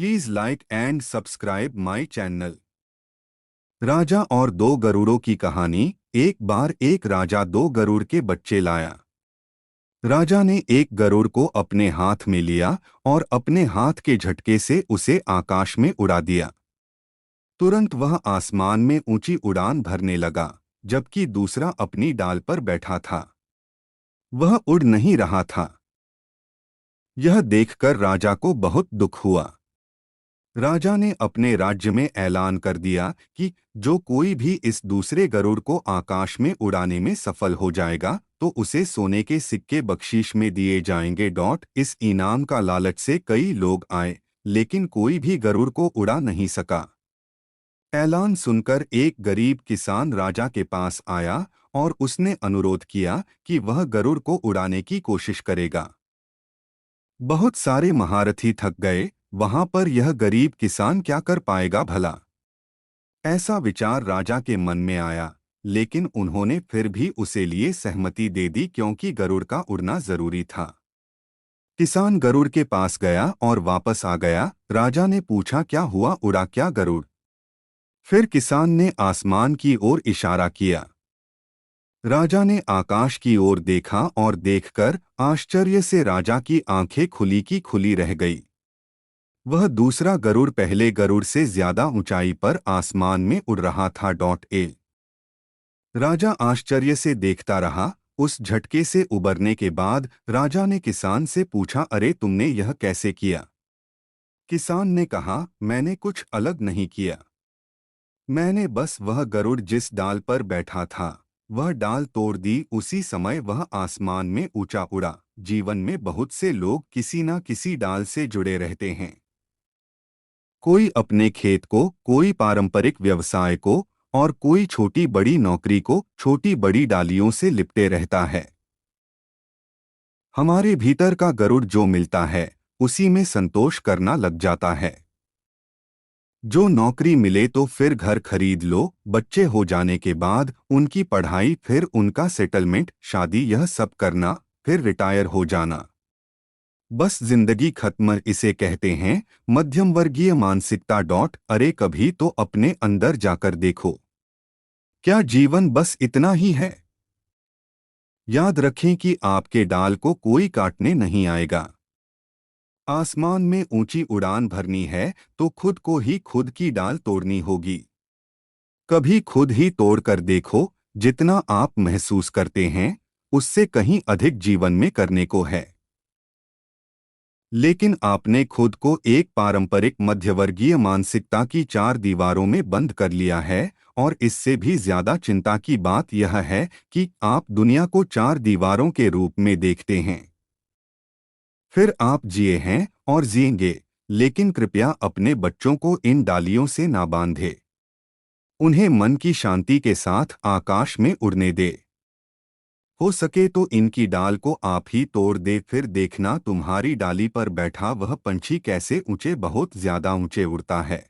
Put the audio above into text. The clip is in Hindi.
Please like and subscribe my channel. राजा और दो गरुड़ों की कहानी। एक बार एक राजा दो गरुड़ के बच्चे लाया। राजा ने एक गरुड़ को अपने हाथ में लिया और अपने हाथ के झटके से उसे आकाश में उड़ा दिया। तुरंत वह आसमान में ऊंची उड़ान भरने लगा, जबकि दूसरा अपनी डाल पर बैठा था। वह उड़ नहीं रहा था। यह देखकर राजा को बहुत दुख हुआ। राजा ने अपने राज्य में ऐलान कर दिया कि जो कोई भी इस दूसरे गरुड़ को आकाश में उड़ाने में सफल हो जाएगा तो उसे सोने के सिक्के बख्शीश में दिए जाएंगे। इस इनाम का लालच से कई लोग आए, लेकिन कोई भी गरुड़ को उड़ा नहीं सका। ऐलान सुनकर एक गरीब किसान राजा के पास आया और उसने अनुरोध किया कि वह गरुड़ को उड़ाने की कोशिश करेगा। बहुत सारे महारथी थक गए, वहां पर यह गरीब किसान क्या कर पाएगा भला। ऐसा विचार राजा के मन में आया, लेकिन उन्होंने फिर भी उसे लिए सहमति दे दी क्योंकि गरुड़ का उड़ना जरूरी था। किसान गरुड़ के पास गया और वापस आ गया। राजा ने पूछा, क्या हुआ, उड़ा क्या गरुड़? फिर किसान ने आसमान की ओर इशारा किया। राजा ने आकाश की ओर देखा और देखकर आश्चर्य से राजा की आंखें खुली की खुली रह गई। वह दूसरा गरुड़ पहले गरुड़ से ज्यादा ऊंचाई पर आसमान में उड़ रहा था। राजा आश्चर्य से देखता रहा। उस झटके से उबरने के बाद राजा ने किसान से पूछा, अरे तुमने यह कैसे किया? किसान ने कहा, मैंने कुछ अलग नहीं किया। मैंने बस वह गरुड़ जिस डाल पर बैठा था वह डाल तोड़ दी। उसी समय वह आसमान में ऊंचा उड़ा। जीवन में बहुत से लोग किसी न किसी डाल से जुड़े रहते हैं। कोई अपने खेत को, कोई पारंपरिक व्यवसाय को और कोई छोटी बड़ी नौकरी को छोटी बड़ी डालियों से लिपटे रहता है। हमारे भीतर का गरुड़ जो मिलता है उसी में संतोष करना लग जाता है। जो नौकरी मिले तो फिर घर खरीद लो, बच्चे हो जाने के बाद उनकी पढ़ाई, फिर उनका सेटलमेंट, शादी, यह सब करना, फिर रिटायर हो जाना, बस जिंदगी खत्म। इसे कहते हैं मध्यम वर्गीय मानसिकता। अरे कभी तो अपने अंदर जाकर देखो, क्या जीवन बस इतना ही है? याद रखें कि आपके डाल को कोई काटने नहीं आएगा। आसमान में ऊंची उड़ान भरनी है तो खुद को ही खुद की डाल तोड़नी होगी। कभी खुद ही तोड़ कर देखो, जितना आप महसूस करते हैं उससे कहीं अधिक जीवन में करने को है। लेकिन आपने खुद को एक पारंपरिक मध्यवर्गीय मानसिकता की चार दीवारों में बंद कर लिया है। और इससे भी ज्यादा चिंता की बात यह है कि आप दुनिया को चार दीवारों के रूप में देखते हैं। फिर आप जिए हैं और जिएंगे, लेकिन कृपया अपने बच्चों को इन डालियों से ना बांधे। उन्हें मन की शांति के साथ आकाश में उड़ने दे। हो सके तो इनकी डाल को आप ही तोड़ दे, फिर देखना तुम्हारी डाली पर बैठा वह पंछी कैसे ऊंचे, बहुत ज्यादा ऊंचे उड़ता है।